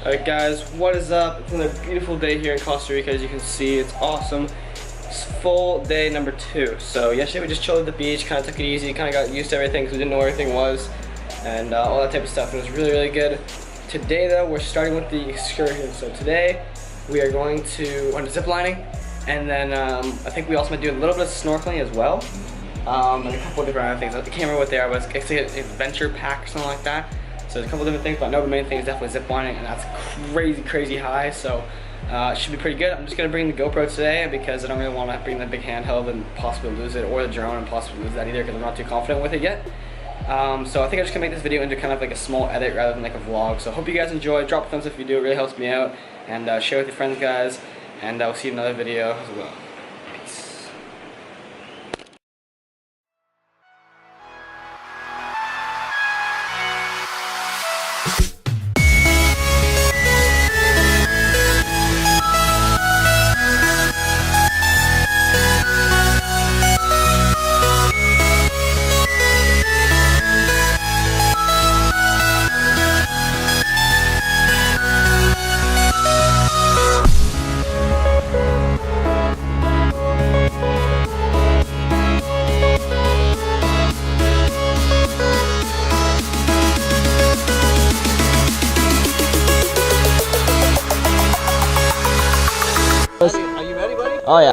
Alright guys, what is up? It's another beautiful day here in Costa Rica. As you can see, it's awesome. It's full day number 2. So yesterday we just chilled at the beach, kind of took it easy, kind of got used to everything because we didn't know where everything was, and all that type of stuff. It was really, really good. Today though, we're starting with the excursion. So today we are going to ziplining, and then I think we also might do a little bit of snorkeling as well, and a couple of different other things. I can't remember what they are, but it's like an adventure pack or something like that. So there's a couple different things, but I know the main thing is definitely ziplining, and that's crazy high, so it should be pretty good. I'm just going to bring the GoPro today because I don't really want to bring the big handheld and possibly lose it, or the drone and possibly lose that either because I'm not too confident with it yet. So I think I'm just going to make this video into kind of like a small edit rather than like a vlog. So I hope you guys enjoy. Drop a thumbs up if you do, it really helps me out. And share with your friends, guys, and I'll see you in another video as well. Peace. Are you ready, buddy? Oh yeah.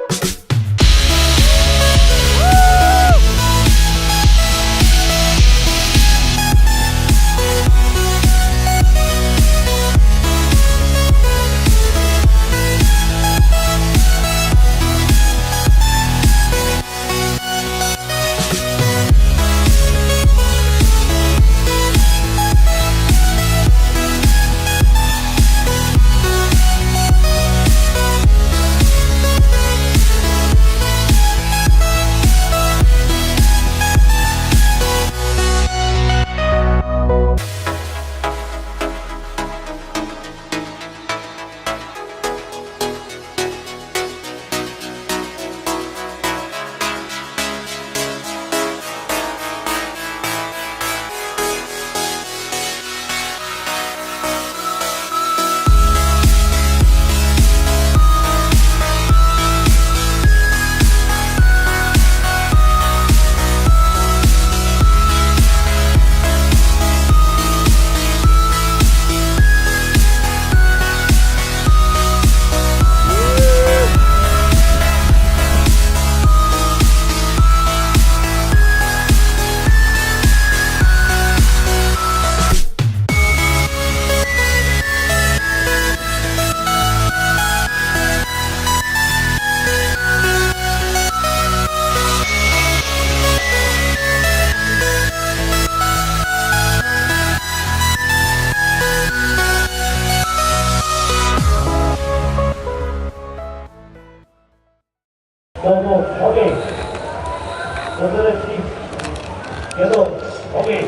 Okay.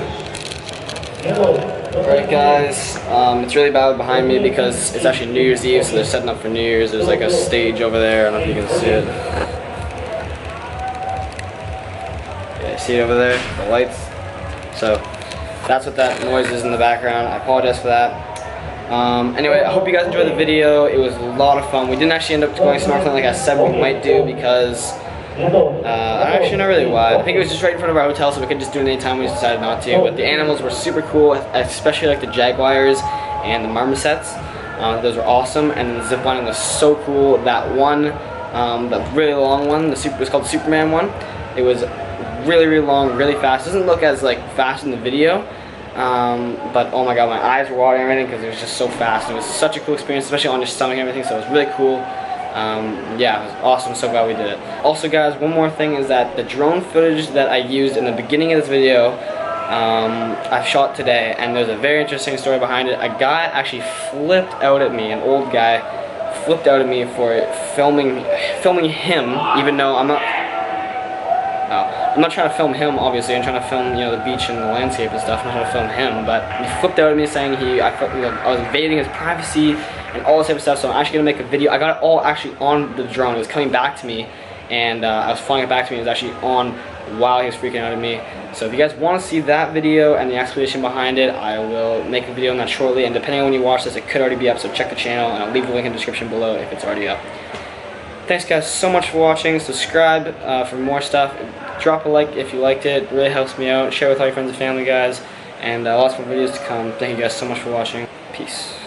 Alright guys, it's really bad behind me because it's actually New Year's Eve, so they're setting up for New Year's. There's like a stage over there, I don't know if you can see it. Yeah, see it over there, the lights. So that's what that noise is in the background. I apologize for that. Anyway, I hope you guys enjoyed the video. It was a lot of fun. We didn't actually end up going snorkeling like I said we might do because I'm actually not really why. I think it was just right in front of our hotel, so we could just do it anytime. We just decided not to. But the animals were super cool, especially like the jaguars and the marmosets. Those were awesome, and then the ziplining was so cool. That one, the really long one, it was called the Superman one. It was really long, really fast. It doesn't look as like fast in the video, but oh my god, my eyes were watering and everything because it was just so fast. It was such a cool experience, especially on your stomach and everything. So it was really cool. Yeah, it was awesome. So glad we did it. Also guys, one more thing is that the drone footage that I used in the beginning of this video, I've shot today, and there's a very interesting story behind it. A guy actually flipped out at me, an old guy flipped out at me for filming him, even though I'm not I'm not trying to film him, obviously. I'm trying to film, you know, the beach and the landscape and stuff. I'm not trying to film him, but he flipped out at me saying I was invading his privacy and all this type of stuff. So I'm actually gonna make a video. I got it all actually on the drone. It was coming back to me, and I was flying it back to me. It was actually on while he was freaking out at me. So if you guys want to see that video and the explanation behind it, I will make a video on that shortly, and depending on when you watch this, it could already be up, so check the channel, and I'll leave the link in the description below if it's already up. Thanks guys so much for watching. Subscribe for more stuff. Drop a like if you liked it. It really helps me out. Share with all your friends and family, guys, and lots more videos to come. Thank you guys so much for watching. Peace.